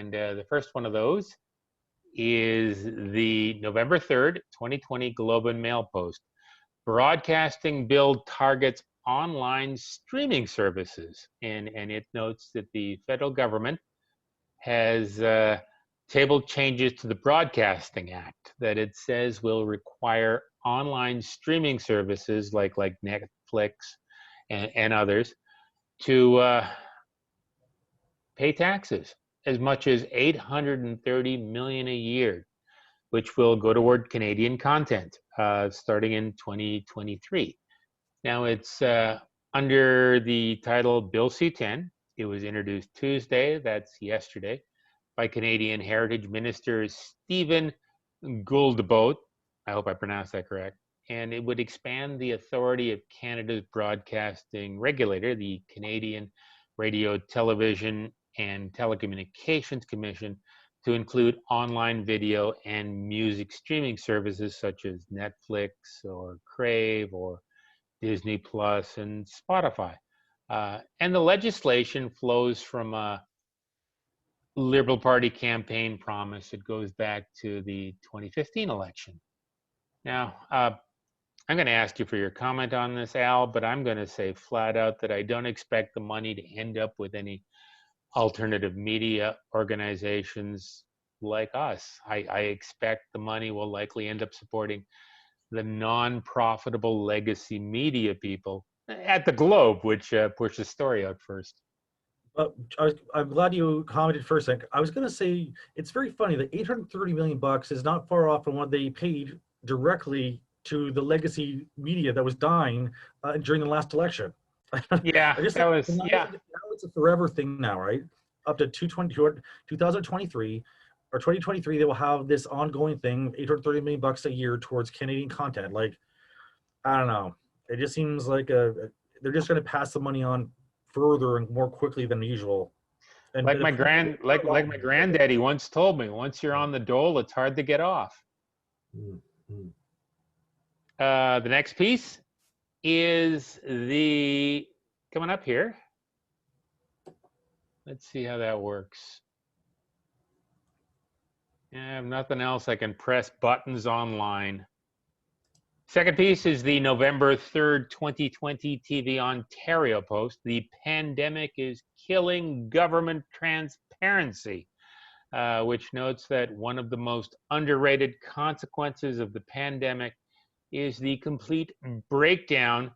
And the first one of those is the November 3rd, 2020 Globe and Mail post. Broadcasting bill targets online streaming services. And it notes that the federal government has tabled changes to the Broadcasting Act that it says will require online streaming services like Netflix and others to pay taxes as much as $830 million a year, which will go toward Canadian content starting in 2023. Now it's under the title Bill C-10. It was introduced Tuesday, that's yesterday, by Canadian Heritage Minister Stephen Guilbeault. I hope I pronounced that correct. And it would expand the authority of Canada's broadcasting regulator, the Canadian Radio, Television and Telecommunications Commission, to include online video and music streaming services such as Netflix or Crave or Disney Plus and Spotify. And the legislation flows from a Liberal Party campaign promise. It goes back to the 2015 election. Now, I'm going to ask you for your comment on this, Al, but I'm going to say flat out that I don't expect the money to end up with any alternative media organizations like us. I expect the money will likely end up supporting the non-profitable legacy media people at the Globe, which pushed the story out first. I'm glad you commented first. I was going to say it's very funny that $830 million is not far off from what they paid directly to the legacy media that was dying during the last election. Yeah, that was, yeah. Now it's a forever thing now, right? Up to 2023 or 2023, they will have this ongoing thing, $830 million a year towards Canadian content. Like, I don't know. It just seems like they're just going to pass the money on further and more quickly than usual. And like my granddaddy once told me, once you're on the dole, it's hard to get off. Mm-hmm. The next piece is the coming up here. Let's see how that works. I have nothing else. I can press buttons online. Second piece is the November 3rd, 2020 TV Ontario post. The pandemic is killing government transparency, which notes that one of the most underrated consequences of the pandemic is the complete breakdown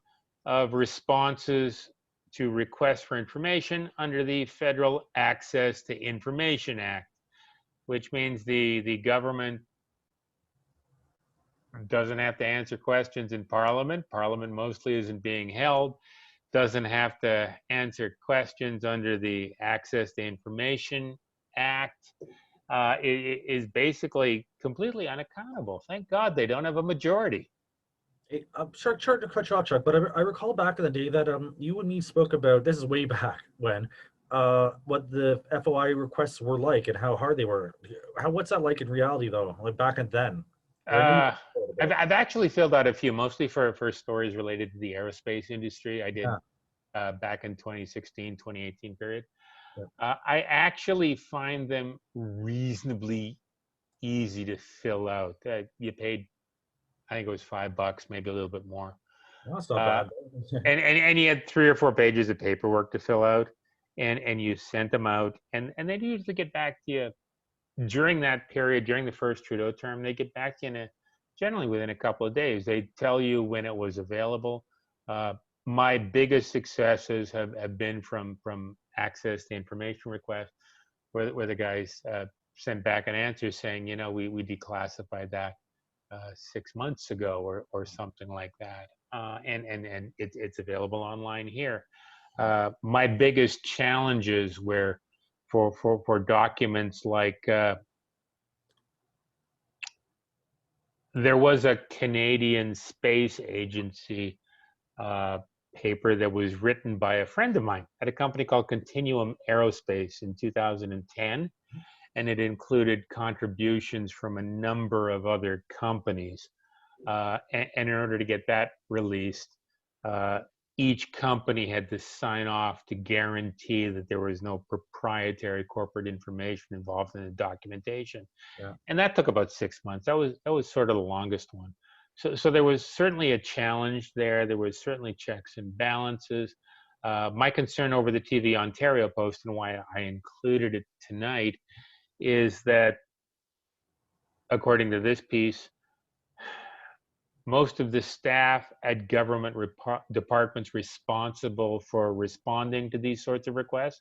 of responses to requests for information under the Federal Access to Information Act, which means the government doesn't have to answer questions in Parliament. Parliament mostly isn't being held. Doesn't have to answer questions under the Access to Information Act. It is basically completely unaccountable. Thank God they don't have a majority. I'm sorry to cut you off, Chuck, but I recall back in the day that you and me spoke about, this is way back when, what the FOI requests were like and how hard they were. What's that like in reality, though, like back then? I've actually filled out a few, mostly for stories related to the aerospace industry. I did back in 2016, 2018 period. Yeah. I actually find them reasonably easy to fill out. You paid, I think it was $5, maybe a little bit more. That's not bad. and you had 3 or 4 pages of paperwork to fill out, and you sent them out, and they usually get back to you during that period, during the first Trudeau term. They get back to you generally within a couple of days. They tell you when it was available. My biggest successes have been from access to information requests, where the guys sent back an answer saying, you know, we declassified that 6 months ago or something like that, and it's available online here. My biggest challenges were for documents like there was a Canadian Space Agency paper that was written by a friend of mine at a company called Continuum Aerospace in 2010. And it included contributions from a number of other companies. And in order to get that released, each company had to sign off to guarantee that there was no proprietary corporate information involved in the documentation. Yeah. And that took about 6 months. That was sort of the longest one. So there was certainly a challenge there. There was certainly checks and balances. My concern over the TV Ontario Post, and why I included it tonight, is that according to this piece, most of the staff at government departments responsible for responding to these sorts of requests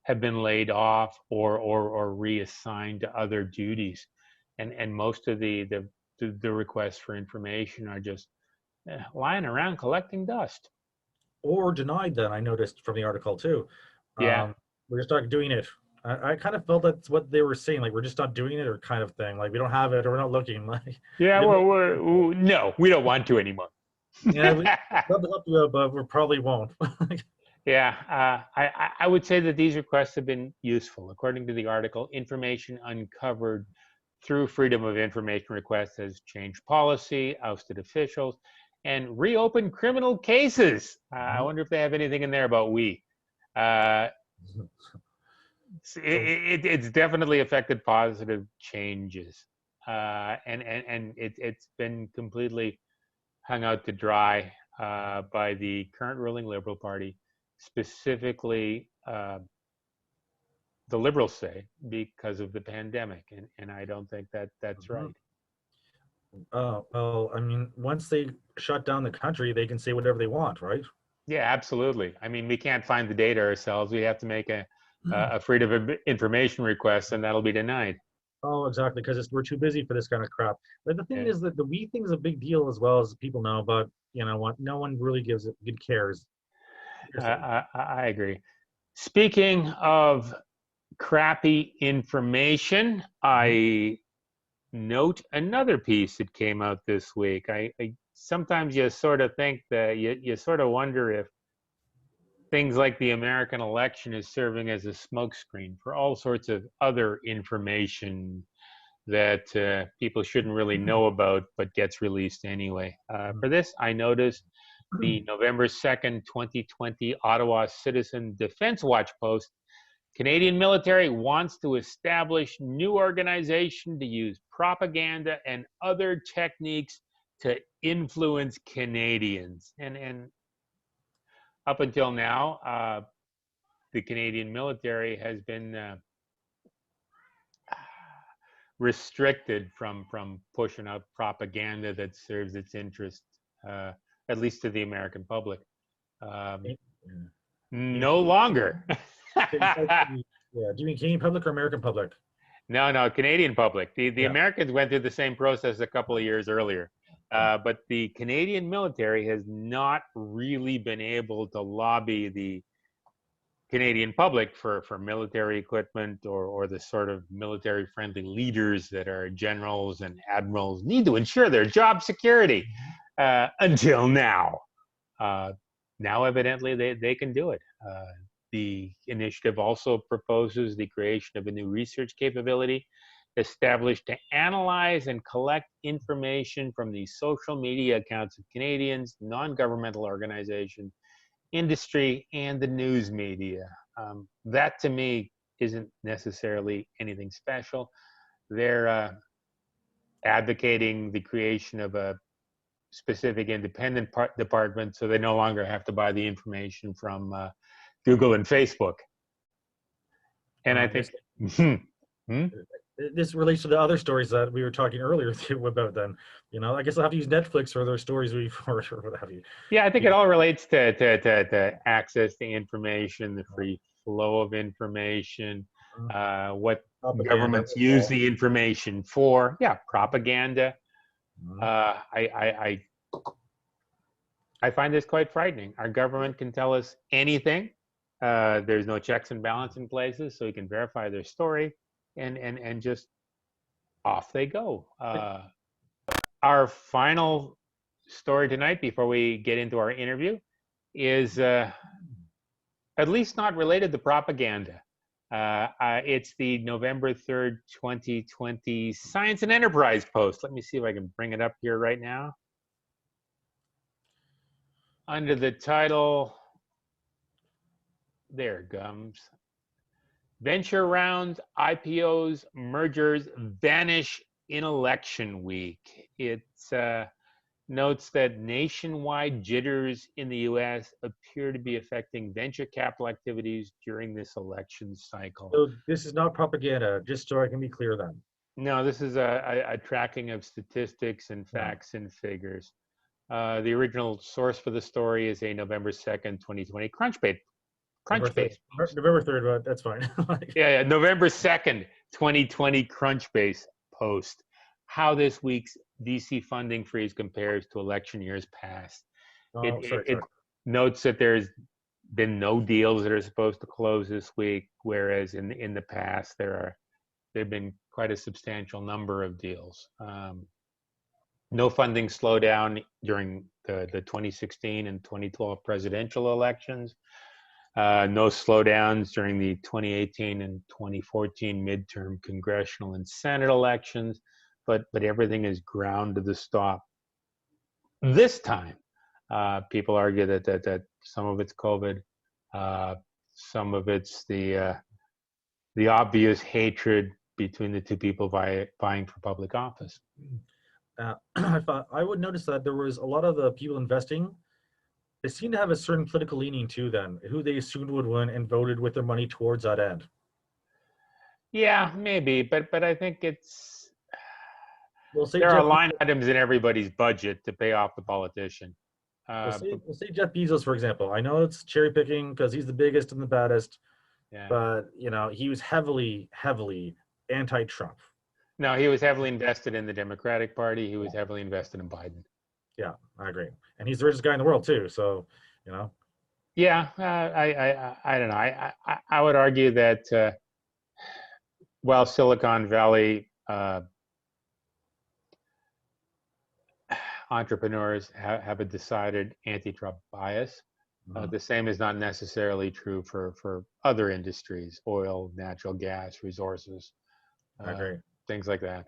have been laid off or reassigned to other duties, and most of the requests for information are just lying around collecting dust. Or denied then, I noticed from the article too. Yeah, We're just not doing it. I kind of felt that's what they were saying, like we're just not doing it, or kind of thing, like we don't have it or we're not looking. Like yeah. it didn't No, we don't want to anymore. yeah, we love to help you out, but we probably won't. Yeah, I would say that these requests have been useful. According to the article, information uncovered through Freedom of Information requests has changed policy, ousted officials, and reopened criminal cases. I wonder if they have anything in there about we. Uh, it's definitely affected positive changes, and it's been completely hung out to dry by the current ruling Liberal Party, specifically the Liberals say because of the pandemic, and I don't think that that's right. Well, I mean, once they shut down the country, they can say whatever they want, right? Yeah, absolutely. I mean, we can't find the data ourselves. We have to make a freedom of information request, and that'll be denied. Oh, exactly, because we're too busy for this kind of crap. But the thing Yeah. is that the we thing is a big deal as well, as people know, but you know what? No one really cares. I agree. Speaking of crappy information, I note another piece that came out this week. I sometimes you sort of think that you sort of wonder if things like the American election is serving as a smokescreen for all sorts of other information that people shouldn't really know about but gets released anyway. For this, I noticed the November 2nd, 2020 Ottawa Citizen Defense Watch post. Canadian military wants to establish new organization to use propaganda and other techniques to influence Canadians. And up until now, the Canadian military has been restricted from pushing out propaganda that serves its interest, at least to the American public. No longer. Yeah, do you mean Canadian public or American public? No, Canadian public. The Yeah. Americans went through the same process a couple of years earlier. But the Canadian military has not really been able to lobby the Canadian public for military equipment or the sort of military friendly leaders that our generals and admirals need to ensure their job security until now. Now, evidently, they can do it. The initiative also proposes the creation of a new research capability established to analyze and collect information from the social media accounts of Canadians, non-governmental organizations, industry, and the news media. That to me isn't necessarily anything special. They're advocating the creation of a specific independent department so they no longer have to buy the information from Google and Facebook. And I think this relates to the other stories that we were talking earlier about. Then, you know, I guess I'll have to use Netflix for those stories or what have you. Yeah, I think it all relates to access to information, the free flow of information, what Propaganda governments use the information for. Yeah, propaganda. I find this quite frightening. Our government can tell us anything. There's no checks and balance in places, so we can verify their story, and just off they go. Our final story tonight, before we get into our interview, is at least not related to propaganda. It's the November 3rd, 2020 Science and Enterprise post. Let me see if I can bring it up here right now. under the title, there it comes. Venture rounds, IPOs, mergers vanish in election week. It notes that nationwide jitters in the US appear to be affecting venture capital activities during this election cycle. So this is not propaganda, just so I can be clear then. No, this is a tracking of statistics and Yeah. facts and figures. The original source for the story is a November 2nd, 2020 Crunchbase post. November 3rd, but that's fine. Like, Yeah, November 2nd, 2020 Crunchbase post. How this week's VC funding freeze compares to election years past. It notes that there's been no deals that are supposed to close this week, whereas in the past there have been quite a substantial number of deals. No funding slowdown during the 2016 and 2012 presidential elections. No slowdowns during the 2018 and 2014 midterm congressional and Senate elections, but everything is ground to the stop. This time, people argue that some of it's COVID, some of it's the obvious hatred between the two people vying for public office. I thought I would notice that there was a lot of the people investing. They seem to have a certain political leaning to them, who they assumed would win and voted with their money towards that end. Yeah, maybe, but I think it's We'll there are line items in everybody's budget to pay off the politician. We'll say Jeff Bezos, for example. I know it's cherry picking because he's the biggest and the baddest, Yeah. but he was heavily anti-Trump. No, he was heavily invested in the Democratic Party. He was heavily invested in Biden. Yeah, I agree, and he's the richest guy in the world too. So, Yeah, I don't know. I would argue that while Silicon Valley entrepreneurs have a decided anti-Trump bias, the same is not necessarily true for other industries: oil, natural gas, resources. I agree. Things like that.